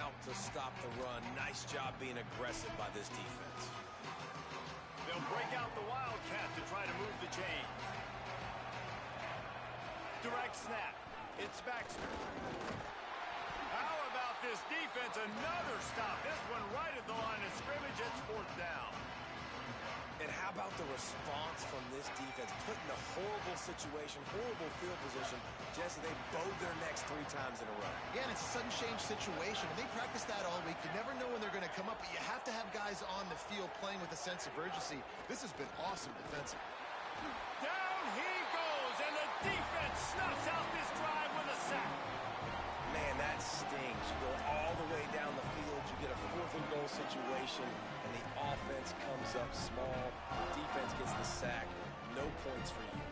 out to stop the run. Nice job being aggressive by this defense. They'll break out the Wildcat to try to move the chain. Direct snap. It's Baxter. How about this defense? Another stop. This one right at the line of scrimmage. It's 4th down. And how about the response from this defense? Put in a horrible situation, horrible field position. Jesse, they bowed their necks 3 times in a row. Yeah, and it's a sudden change situation, and they practice that all week. You never know when they're going to come up, but you have to have guys on the field playing with a sense of urgency. This has been awesome defensively. Down he goes, and the defense snuffs out this drive with a sack. Man, that stings. You go all the way down the field, you get a 4th and goal situation, and the offense comes up small. Defense gets the sack. No points for you.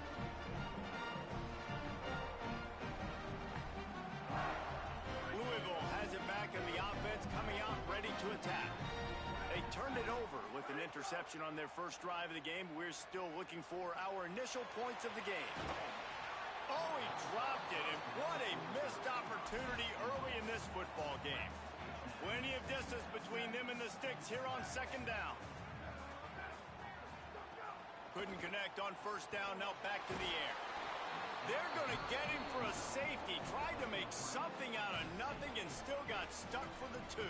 Louisville has it back, and the offense coming out ready to attack. They turned it over with an interception on their first drive of the game. We're still looking for our initial points of the game. Oh, he dropped it, and what a missed opportunity early in this football game. Plenty of distance between them and the sticks here on 2nd down. Couldn't connect on 1st down, now back to the air. They're going to get him for a safety. Tried to make something out of nothing and still got stuck for the 2.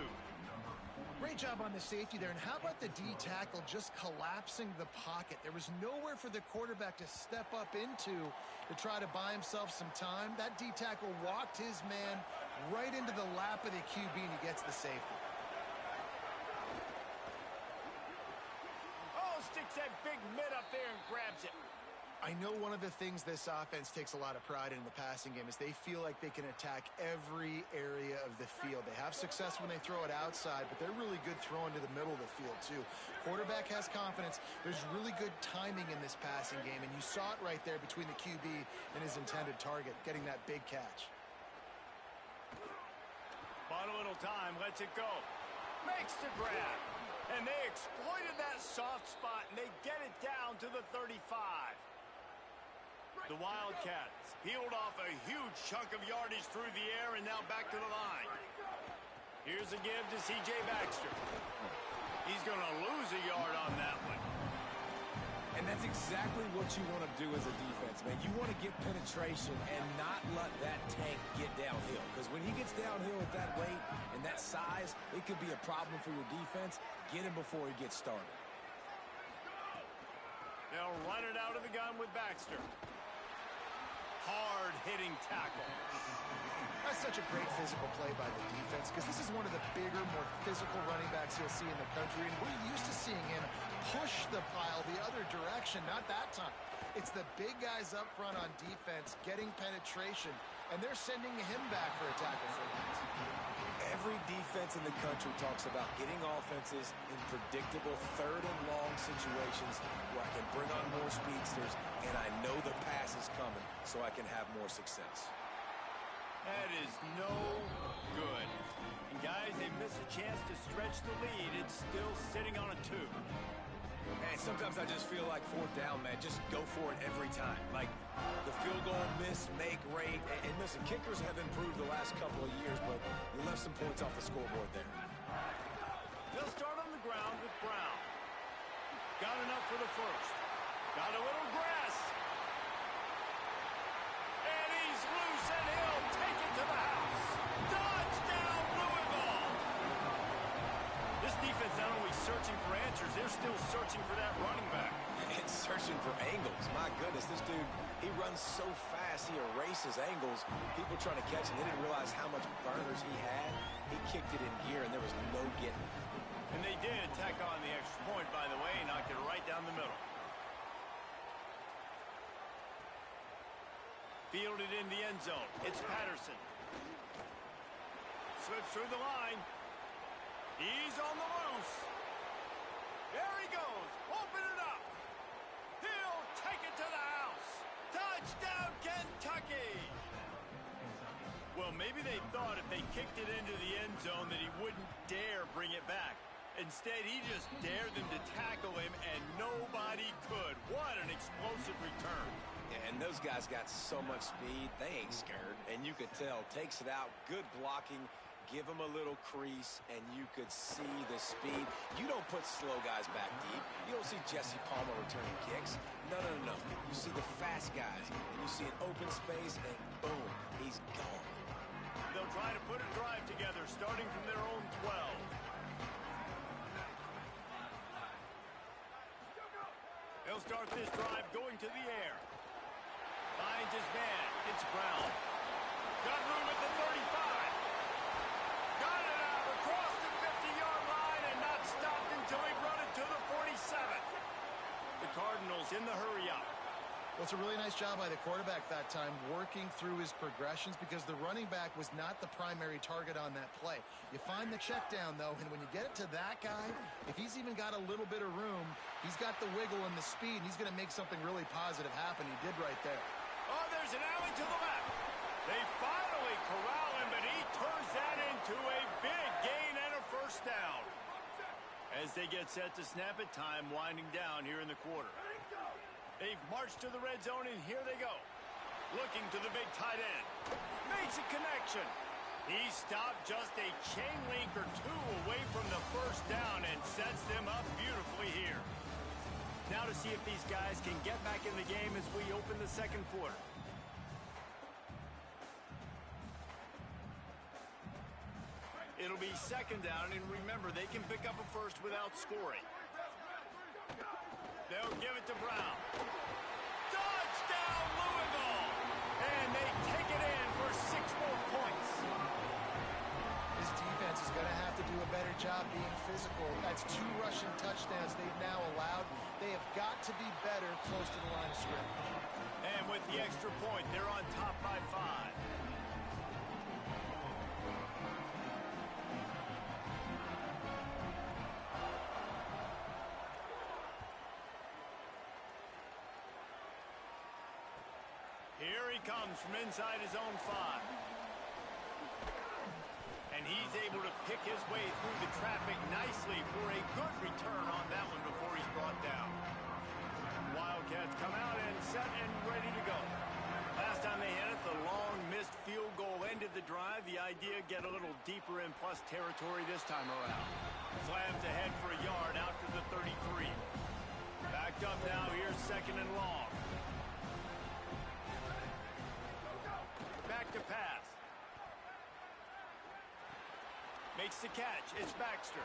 Great job on the safety there, and how about the D-tackle just collapsing the pocket? There was nowhere for the quarterback to step up into to try to buy himself some time. That D-tackle walked his man right into the lap of the QB, and he gets the safety. Oh, sticks that big mitt up there and grabs it. I know one of the things this offense takes a lot of pride in the passing game is they feel like they can attack every area of the field. They have success when they throw it outside, but they're really good throwing to the middle of the field too. Quarterback has confidence. There's really good timing in this passing game, and you saw it right there between the QB and his intended target, getting that big catch. Bought a little time, lets it go. Makes the grab. And they exploited that soft spot, and they get it down to the 35. The Wildcats peeled off a huge chunk of yardage through the air and now back to the line. Here's a give to C.J. Baxter. He's going to lose a yard on that one. And that's exactly what you want to do as a defense, man. You want to get penetration and not let that tank get downhill. Because when he gets downhill at that weight and that size, it could be a problem for your defense. Get him before he gets started. They'll run it out of the gun with Baxter. Hard-hitting tackle. That's such a great physical play by the defense because this is one of the bigger, more physical running backs you'll see in the country, and we're used to seeing him push the pile the other direction. Not that time. It's the big guys up front on defense getting penetration, and they're sending him back for a tackle for that. Every defense in the country talks about getting offenses in predictable 3rd and long situations where I can bring on more speedsters and I know the pass is coming so I can have more success. That is no good. And guys, they miss a chance to stretch the lead. It's still sitting on a 2. Man, sometimes I just feel like 4th down, man. Just go for it every time. Like the field goal miss, make rate. And listen, kickers have improved the last couple of years, but you left some points off the scoreboard there. They'll start on the ground with Brown. Got enough for the first. Got a little grass. And he's loose, and he'll take it to the house. Touchdown, Louisville! This defense not only searching for answers, they're still searching for that running back. And searching for angles. My goodness, this dude, he runs so fast, he erases angles. People trying to catch him, they didn't realize how much burners he had. He kicked it in gear, and there was no getting it. And they did tack on the extra point, by the way, knocked it right down the middle. Fielded in the end zone. It's Patterson. Slips through the line. He's on the loose. There he goes. Open it up. He'll take it to the house. Touchdown, Kentucky. Well, maybe they thought if they kicked it into the end zone that he wouldn't dare bring it back. Instead, he just dared them to tackle him, and nobody could. What an explosive return. Yeah, and those guys got so much speed, they ain't scared. And you could tell, takes it out, good blocking, Give him a little crease, and you could see the speed. You don't put slow guys back deep. You don't see Jesse Palmer returning kicks. No, no, no, no. You see the fast guys, and you see an open space, and boom, he's gone. They'll try to put a drive together, starting from their own 12. He'll start this drive going to the air. Finds his man. It's Brown. Got room at the 35. Got it out across the 50-yard line and not stopped until he brought it to the 47. The Cardinals in the hurry-up. Well, it's a really nice job by the quarterback that time, working through his progressions, because the running back was not the primary target on that play. You find the check down, though, and when you get it to that guy, if he's even got a little bit of room, he's got the wiggle and the speed, and he's going to make something really positive happen. He did right there. Oh, there's an alley to the left. They finally corral him, but he turns that into a big gain and a first down. As they get set to snap it, time winding down here in the quarter. They've marched to the red zone, and here they go. Looking to the big tight end. Makes a connection. He stopped just a chain link or two away from the first down and sets them up beautifully here. Now to see if these guys can get back in the game as we open the second quarter. It'll be second down, and remember, they can pick up a first without scoring. They'll give it to Brown. Touchdown, Louisville! And they take it in for 6 more points. This defense is going to have to do a better job being physical. That's 2 rushing touchdowns they've now allowed. They have got to be better close to the line of scrimmage. And with the extra point, they're on top by 5. Here he comes from inside his own 5. And he's able to pick his way through the traffic nicely for a good return on that one before he's brought down. Wildcats come out and set and ready to go. Last time they hit it, the long missed field goal ended the drive. The idea, get a little deeper in plus territory this time around. Slams ahead for a yard out to the 33. Backed up now, here's second and long. Back to pass. Makes the catch. It's Baxter.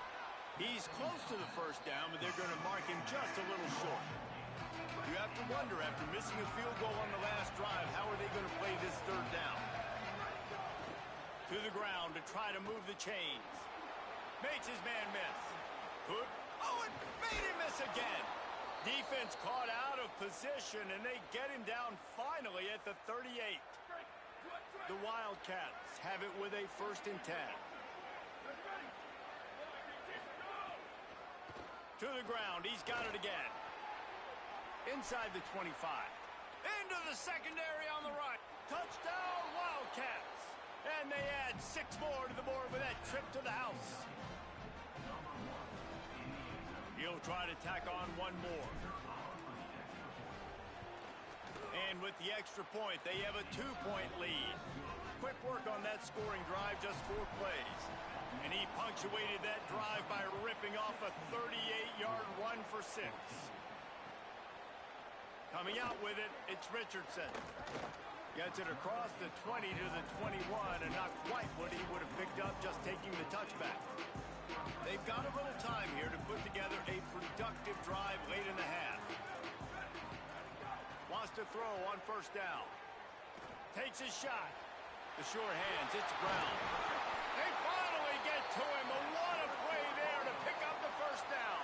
He's close to the first down, but they're going to mark him just a little short. You have to wonder, after missing a field goal on the last drive, how are they going to play this third down? To the ground to try to move the chains. Makes his man miss. Good. Oh, and made him miss again. Defense caught out of position, and they get him down finally at the 38. The Wildcats have it with a 1st and 10. To the ground, he's got it again. Inside the 25. Into the secondary on the right. Touchdown, Wildcats. And they add 6 more to the board with that trip to the house. He'll try to tack on 1 more. And with the extra point, they have a 2-point lead. Quick work on that scoring drive, just 4 plays. And he punctuated that drive by ripping off a 38-yard run for 6. Coming out with it, it's Richardson. Gets it across the 20 to the 21, and not quite what he would have picked up just taking the touchback. They've got a little time here to put together a productive drive late in the half. Wants to throw on first down. Takes his shot. The sure hands, it's Brown. They finally get to him. What a play there to pick up the first down.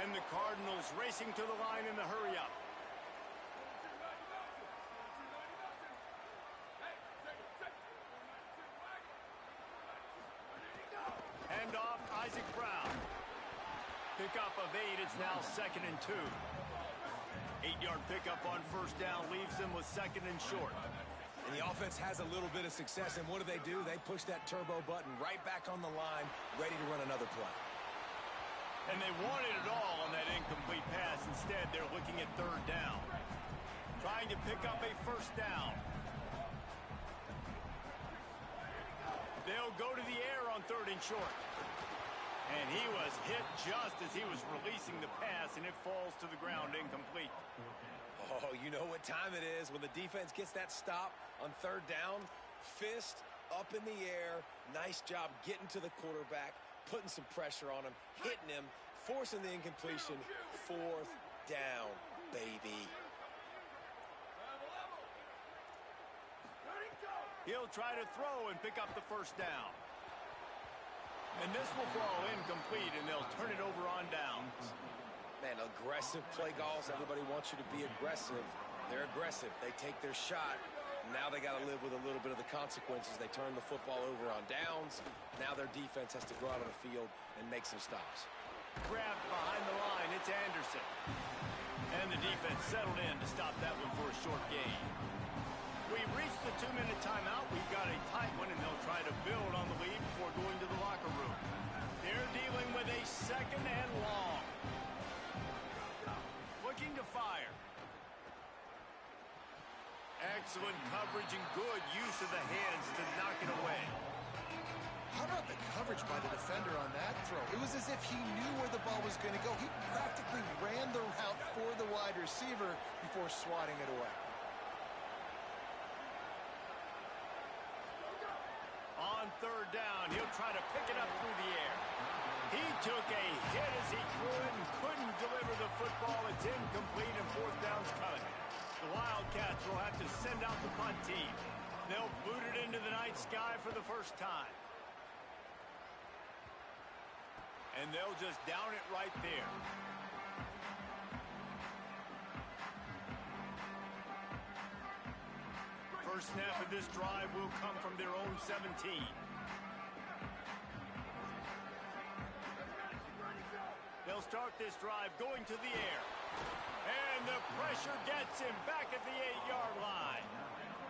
And the Cardinals racing to the line in the hurry-up. Hand off, Isaac Brown. Pick up of 8, it's now 2nd and 2. 8-yard pickup on first down leaves them with 2nd and short. And the offense has a little bit of success, and what do? They push that turbo button right back on the line, ready to run another play. And they wanted it all on that incomplete pass. Instead, they're looking at 3rd down. Trying to pick up a first down. They'll go to the air on 3rd and short. And he was hit just as he was releasing the pass, and it falls to the ground incomplete. Oh, you know what time it is when the defense gets that stop on 3rd down. Fist up in the air. Nice job getting to the quarterback, putting some pressure on him, hitting him, forcing the incompletion. 4th down, baby. He'll try to throw and pick up the 1st down. And this will fall incomplete, and they'll turn it over on downs. Man, aggressive play calls. Everybody wants you to be aggressive. They're aggressive. They take their shot. Now they got to live with a little bit of the consequences. They turn the football over on downs. Now their defense has to go out on the field and make some stops. Grabbed behind the line. It's Anderson. And the defense settled in to stop that one for a short gain. We've reached the 2-minute timeout. We've got a tight one, and they'll try to build on the lead before going to the locker room. They're dealing with a 2nd and long. Looking to fire. Excellent coverage and good use of the hands to knock it away. How about the coverage by the defender on that throw? It was as if he knew where the ball was going to go. He practically ran the route for the wide receiver before swatting it away. On 3rd down, he'll try to pick it up through the air. He took a hit as he threw it and couldn't deliver the football. It's incomplete, and 4th down's coming. The Wildcats will have to send out the punt team. They'll boot it into the night sky for the 1st time. And they'll just down it right there. First snap of this drive will come from their own 17. They'll start this drive going to the air. And the pressure gets him back at the 8-yard line.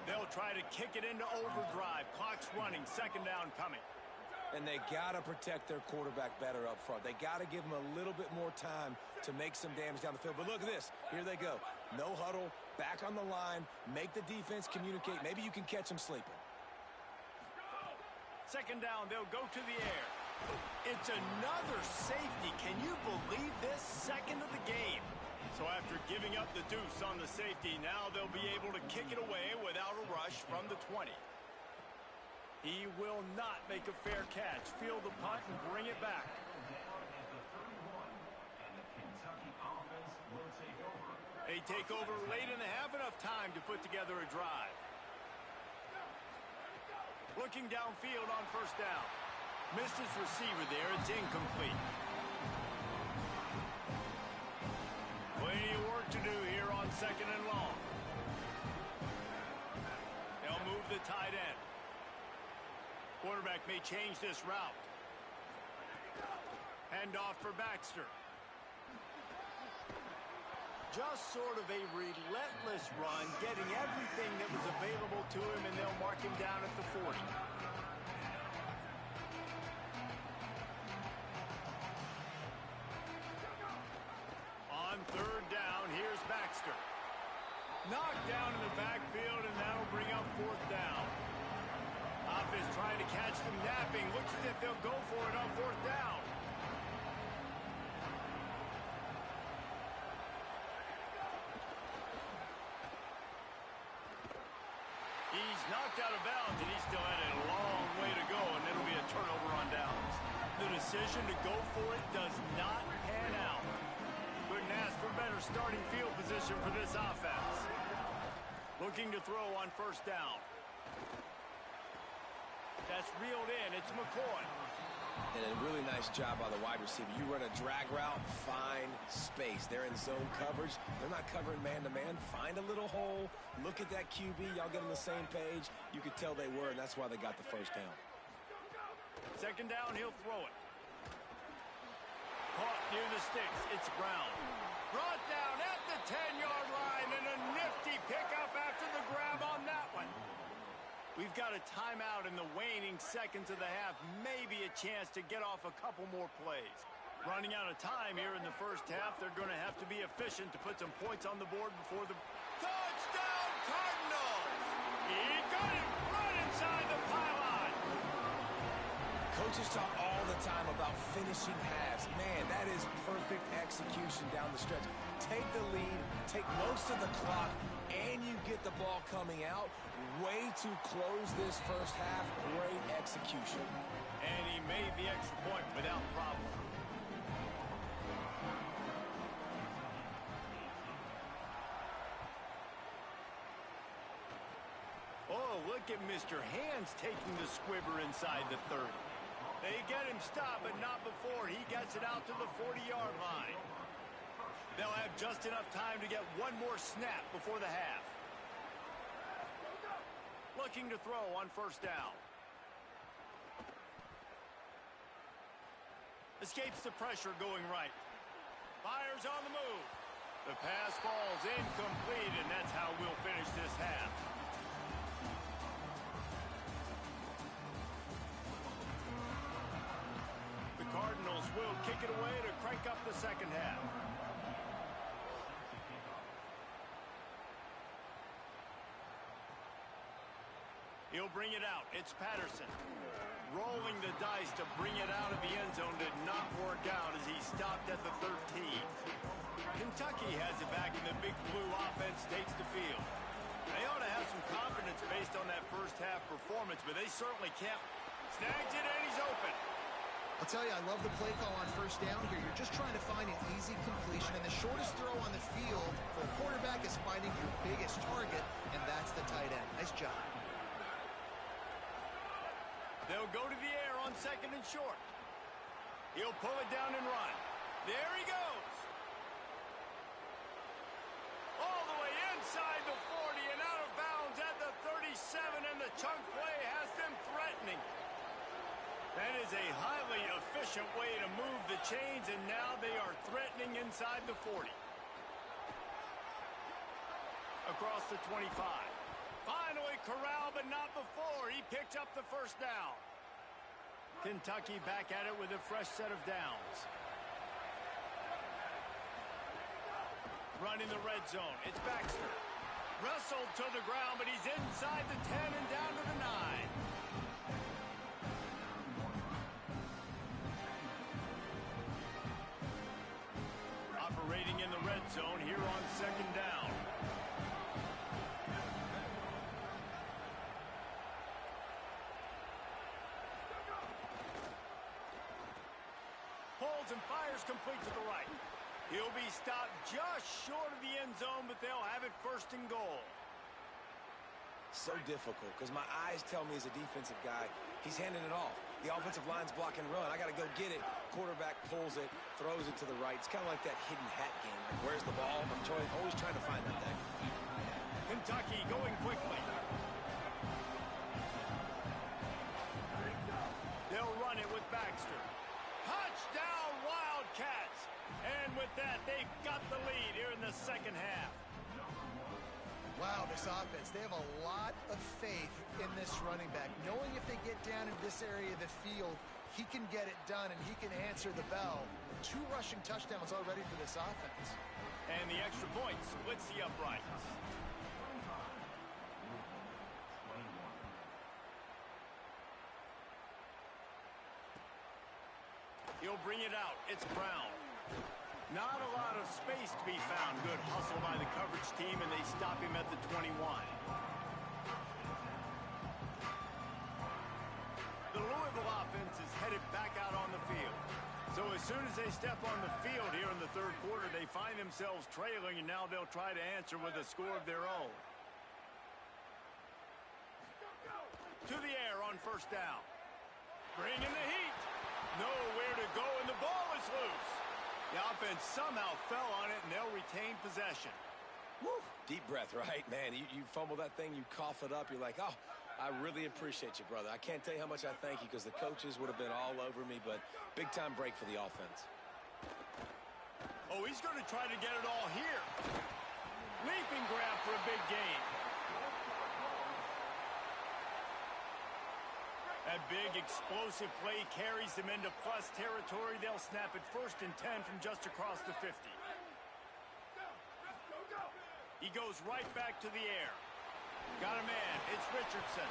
They'll try to kick it into overdrive. Clock's running. 2nd down coming. And they got to protect their quarterback better up front. They got to give him a little bit more time to make some damage down the field. But look at this. Here they go. No huddle. Back on the line. Make the defense communicate. Maybe you can catch them sleeping. 2nd down. They'll go to the air. It's another safety. Can you believe this? 2nd of the game. So after giving up the deuce on the safety, now they'll be able to kick it away without a rush from the 20. He will not make a fair catch. Field the punt and bring it back. They take over late in the half, enough time to put together a drive. Looking downfield on 1st down. Missed his receiver there. It's incomplete. Plenty of work to do here on 2nd and long. They'll move the tight end. Quarterback may change this route. Handoff for Baxter. Just sort of a relentless run, getting everything that was available to him, and they'll mark him down at the 40. On 3rd down, here's Baxter. Knocked down in the backfield, and that'll bring up 4th down. Offense trying to catch them napping. Looks as if they'll go for it on 4th down. He's knocked out of bounds, and he still had a long way to go, and it'll be a turnover on downs. The decision to go for it does not pan out. Couldn't ask for better starting field position for this offense. Looking to throw on 1st down. That's reeled in. It's McCoy. And a really nice job by the wide receiver. You run a drag route, find space. They're in zone coverage. They're not covering man-to-man. Find a little hole. Look at that QB. Y'all get on the same page. You could tell they were, and that's why they got the 1st down. 2nd down, he'll throw it. Caught near the sticks. It's Brown. Brought down at the 10-yard line, and a nifty pickup after the grab on that one. We've got a timeout in the waning seconds of the half. Maybe a chance to get off a couple more plays. Running out of time here in the 1st half. They're going to have to be efficient to put some points on the board before the... Touchdown, Cardinals! He got it right inside the pylon. Coaches talk all the time about finishing halves. Man, that is perfect execution down the stretch. Take the lead, take most of the clock, and you get the ball coming out. Way to close this first half. Great execution. And he made the extra point without problem. Oh, look at Mr. Hands taking the squibber inside the 30. They get him stopped, but not before he gets it out to the 40-yard line. They'll have just enough time to get one more snap before the half. Looking to throw on first down. Escapes the pressure going right. Fires on the move. The pass falls incomplete, and that's how we'll finish this half. The Cardinals will kick it away to crank up the second half. He'll bring it out. It's Patterson. Rolling the dice to bring it out of the end zone did not work out as he stopped at the 13. Kentucky has it back, and the Big Blue offense takes the field. They ought to have some confidence based on that first half performance, but they certainly can't. Snags it, and he's open. I'll tell you, I love the play call on first down here. You're just trying to find an easy completion, and the shortest throw on the field for a quarterback is finding your biggest target, and that's the tight end. Nice job. They'll go to the air on second and short. He'll pull it down and run. There he goes. All the way inside the 40 and out of bounds at the 37, and the chunk play has them threatening. That is a highly efficient way to move the chains, and now they are threatening inside the 40. Across the 25. Finally corralled, but not before. He picked up the first down. Kentucky back at it with a fresh set of downs. Running the red zone. It's Baxter. Wrestled to the ground, but he's inside the 10 and down to the 9. Operating in the red zone here on second down. Holds and fires complete to the right. He'll be stopped just short of the end zone, but they'll have it first and goal. So difficult because my eyes tell me as a defensive guy, he's handing it off. The offensive line's block and run. I got to go get it. Quarterback pulls it, throws it to the right. It's kind of like that hidden hat game. Like, where's the ball? I'm always trying to find that thing. Kentucky going quickly. They'll run it with Baxter. Touchdown, Wildcats! And with that, they've got the lead here in the second half. Wow, this offense, they have a lot of faith in this running back. Knowing if they get down in this area of the field, he can get it done and he can answer the bell. 2 rushing touchdowns already for this offense. And the extra point splits the uprights. He'll bring it out. It's Brown. Not a lot of space to be found. Good hustle by the coverage team, and they stop him at the 21. The Louisville offense is headed back out on the field. So as soon as they step on the field here in the third quarter, they find themselves trailing, and now they'll try to answer with a score of their own. To the air on first down. Bringing the heat. Nowhere to go, and the ball is loose. The offense somehow fell on it, and they'll retain possession. Woo. Deep breath, right? Man, you fumble that thing, you cough it up, you're like, oh, I really appreciate you, brother. I can't tell you how much I thank you because the coaches would have been all over me, but big-time break for the offense. Oh, he's going to try to get it all here. Leaping grab for a big gain. That big explosive play carries them into plus territory. They'll snap it first and 10 from just across the 50. He goes right back to the air. Got a man. It's Richardson.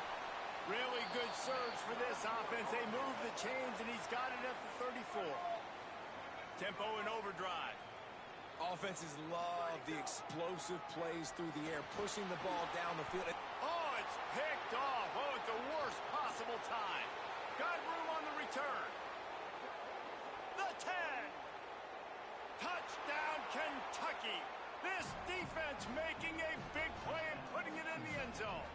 Really good surge for this offense. They move the chains, and he's got it at the 34. Tempo in overdrive. Offenses love the explosive plays through the air, pushing the ball down the field. Oh, it's picked off. Oh, at the worst possible time. Got room on the return. The 10. Touchdown, Kentucky. This defense making a big play and putting it in the end zone.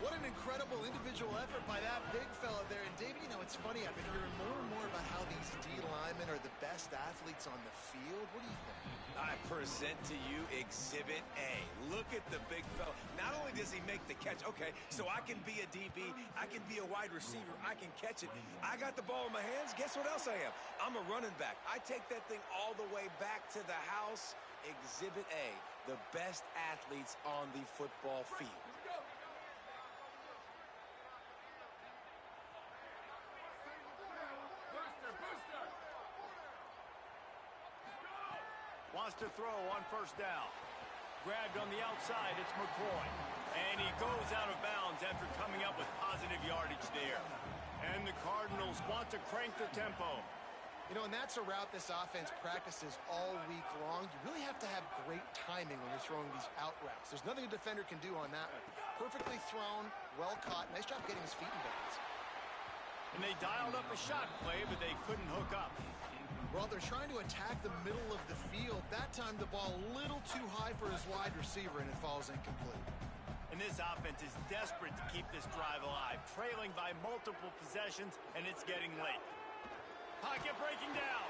What an incredible individual effort by that big fella there. And, Dave, you know, it's funny. I've been hearing more and more about how these D linemen are the best athletes on the field. What do you think? I present to you Exhibit A. Look at the big fella. Not only does he make the catch, okay, so I can be a DB, I can be a wide receiver, I can catch it. I got the ball in my hands. Guess what else I am? I'm a running back. I take that thing all the way back to the house. Exhibit A, the best athletes on the football field. Wants to throw on first down. Grabbed on the outside, it's McCoy. And he goes out of bounds after coming up with positive yardage there. And the Cardinals want to crank the tempo. You know, and that's a route this offense practices all week long. You really have to have great timing when you're throwing these out routes. There's nothing a defender can do on that one. Perfectly thrown, well caught. Nice job getting his feet in bounds. And they dialed up a shot play, but they couldn't hook up. Well, they're trying to attack the middle of the field. That time the ball a little too high for his wide receiver, and it falls incomplete. And this offense is desperate to keep this drive alive, trailing by multiple possessions, and it's getting late. Pocket breaking down.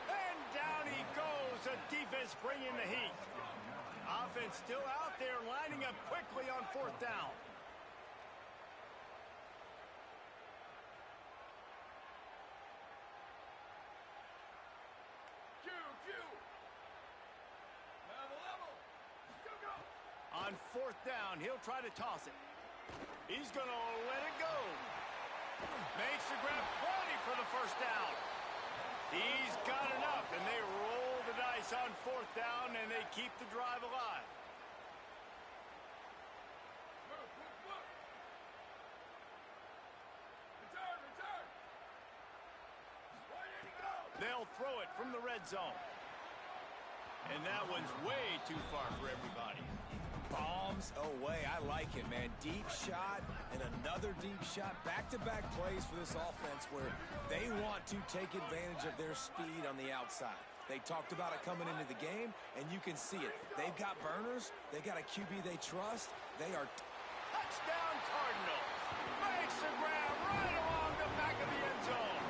And down he goes. The defense bringing the heat. Offense still out there, lining up quickly on fourth down. On fourth down, he'll try to toss it. He's going to let it go. Makes the grab, plenty for the first down. He's got enough, and they roll the dice on fourth down, and they keep the drive alive. Return. They'll throw it from the red zone. And that one's way too far for everybody. Bombs away. I like it, man. Deep shot and another deep shot. Back-to-back plays for this offense where they want to take advantage of their speed on the outside. They talked about it coming into the game, and you can see it. They've got burners. They got a QB they trust. They are... Touchdown Cardinals. Makes the grab right along the back of the end zone.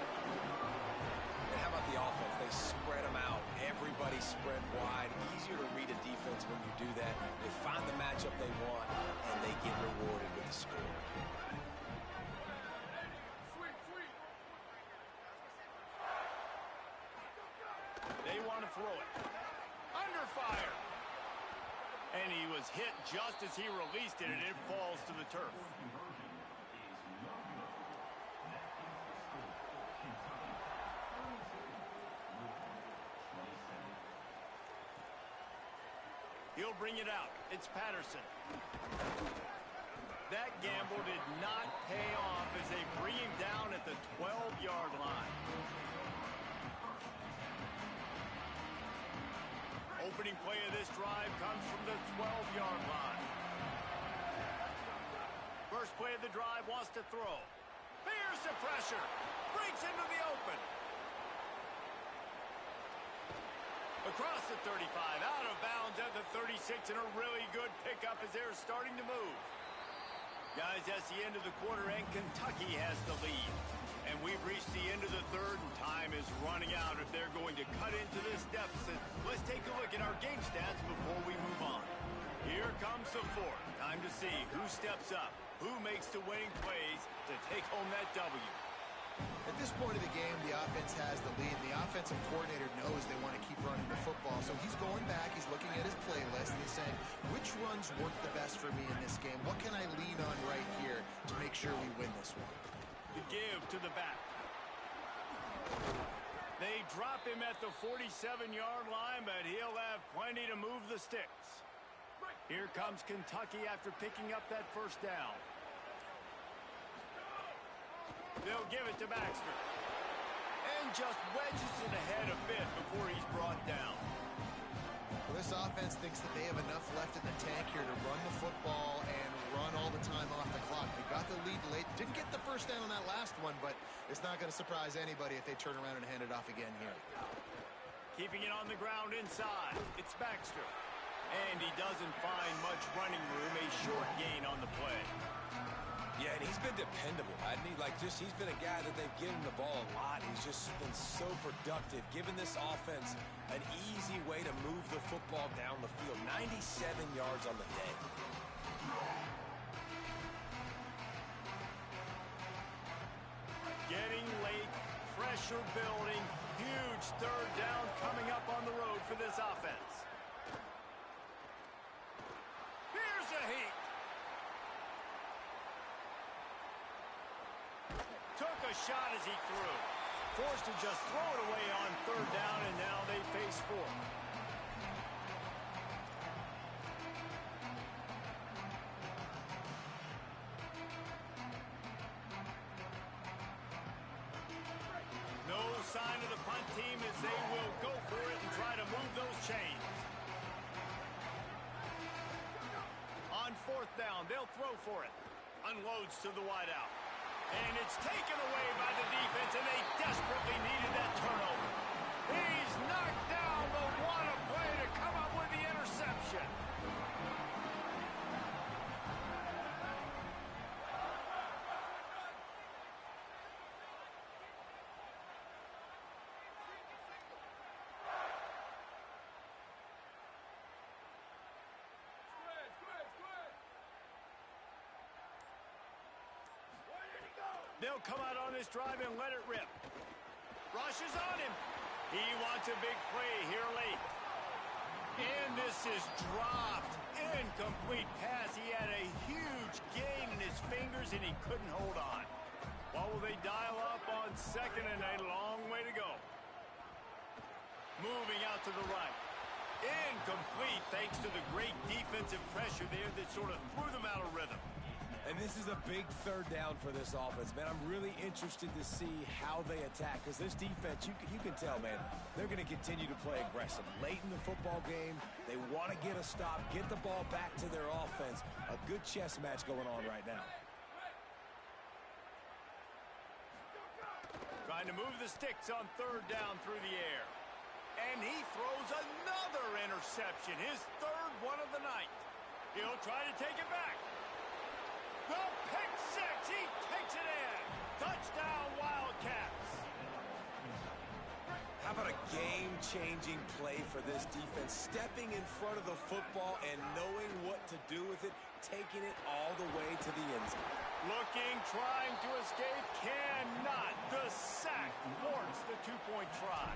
And how about the offense? They spread them out. Everybody spread wide. Easier to read a defense when you do that. They find the matchup they want, and they get rewarded with the score. Sweet. They want to throw it. Under fire. And he was hit just as he released it, and it falls to the turf. He'll bring it out. It's Patterson. That gamble did not pay off as they bring him down at the 12-yard line. Opening play of this drive comes from the 12-yard line. First play of the drive wants to throw. Here's the pressure. Breaks into the open. Across the 35, out of bounds at the 36, and a really good pickup as they're starting to move. Guys, that's the end of the quarter, and Kentucky has the lead. And we've reached the end of the third, and time is running out if they're going to cut into this deficit. Let's take a look at our game stats before we move on. Here comes the fourth. Time to see who steps up, who makes the winning plays to take home that W. At this point of the game, the offense has the lead. The offensive coordinator knows they want to keep running the football. So he's going back, he's looking at his playlist, and he's saying, which runs work the best for me in this game? What can I lean on right here to make sure we win this one? The give to the back. They drop him at the 47-yard line, but he'll have plenty to move the sticks. Here comes Kentucky after picking up that first down. They'll give it to Baxter. And just wedges it ahead a bit before he's brought down. Well, this offense thinks that they have enough left in the tank here to run the football and run all the time off the clock. They got the lead late. Didn't get the first down on that last one, but it's not going to surprise anybody if they turn around and hand it off again here. Keeping it on the ground inside. It's Baxter. And he doesn't find much running room. A short gain on the play. Yeah, and he's been dependable, hasn't he? He's been a guy that they've given the ball a lot. He's just been so productive, giving this offense an easy way to move the football down the field. 97 yards on the day. Getting late, pressure building, huge third down coming up on the road for this offense. Here's a heat. Took a shot as he threw. Forced to just throw it away on third down, and now they face fourth. No sign of the punt team as they will go for it and try to move those chains. On fourth down, they'll throw for it. Unloads to the wideout. And it's taken away by the defense, and they desperately needed that turnover. He's knocked down, but what a play to come up with the interception. They'll come out on this drive and let it rip. Rush is on him. He wants a big play here late. And this is dropped. Incomplete pass. He had a huge gain in his fingers, and he couldn't hold on. What will they dial up on second and a long way to go? Moving out to the right. Incomplete thanks to the great defensive pressure there that sort of threw them out of rhythm. And this is a big third down for this offense, man. I'm really interested to see how they attack, because this defense, you can tell, man, they're going to continue to play aggressive. Late in the football game, they want to get a stop, get the ball back to their offense. A good chess match going on right now. Trying to move the sticks on third down through the air. And he throws another interception, his third one of the night. He'll try to take it back. The pick six, he takes it in. Touchdown, Wildcats. How about a game-changing play for this defense? Stepping in front of the football and knowing what to do with it, taking it all the way to the end zone. Looking, trying to escape, cannot. The sack thwarts the two-point try.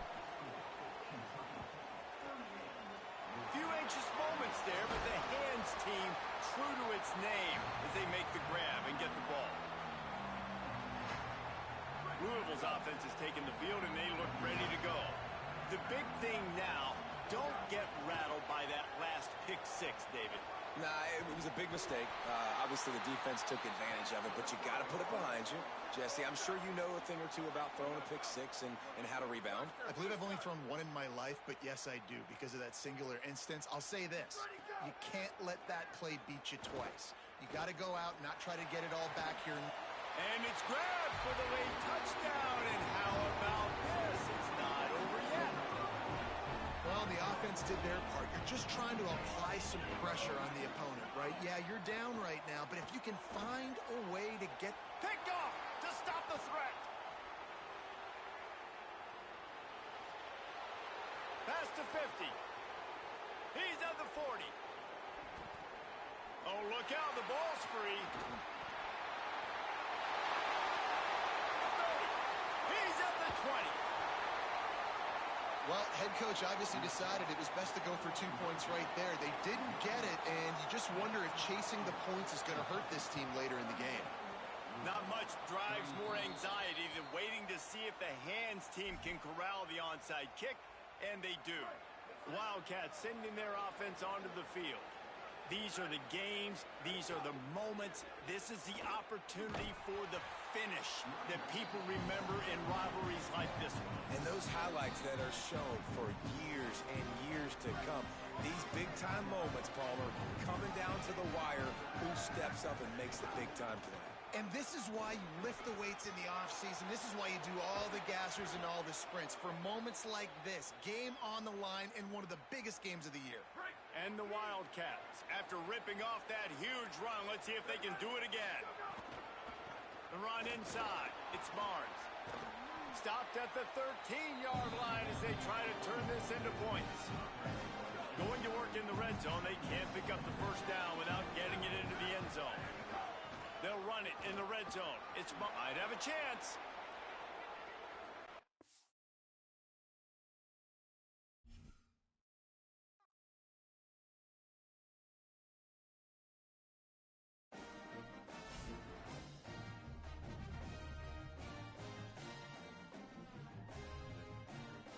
Few anxious moments there, but the hands team true to its name as they make the grab and get the ball. Louisville's offense has taken the field, and they look ready to go. The big thing now, don't get rattled by that last pick six, David. Nah, it was a big mistake. Obviously, the defense took advantage of it, but you got to put it behind you. Jesse, I'm sure you know a thing or two about throwing a pick six and how to rebound. I believe I've only thrown one in my life, but yes, I do, because of that singular instance. I'll say this. You can't let that play beat you twice. You got to go out and not try to get it all back here. And it's grabbed for the late touchdown. And how about this? It's not over yet. Well, the offense did their part. You're just trying to apply some pressure on the opponent, right? Yeah, you're down right now, but if you can find a way to get... Picked off to stop the threat. Pass to 50. He's at the 40. Oh, look out, the ball's free. 30. He's at the 20. Well, head coach obviously decided it was best to go for 2 points right there. They didn't get it, and you just wonder if chasing the points is going to hurt this team later in the game. Not much drives more anxiety than waiting to see if the hands team can corral the onside kick, and they do. Wildcats sending their offense onto the field. These are the games. These are the moments. This is the opportunity for the finish that people remember in rivalries like this one. And those highlights that are shown for years and years to come. These big-time moments, Palmer, coming down to the wire, who steps up and makes the big-time play. And this is why you lift the weights in the offseason. This is why you do all the gassers and all the sprints. For moments like this, game on the line in one of the biggest games of the year. And the Wildcats, after ripping off that huge run, let's see if they can do it again. The run inside. It's Barnes. Stopped at the 13-yard line as they try to turn this into points. Going to work in the red zone. They can't pick up the first down without getting it into the end zone. They'll run it in the red zone. It's might have a chance.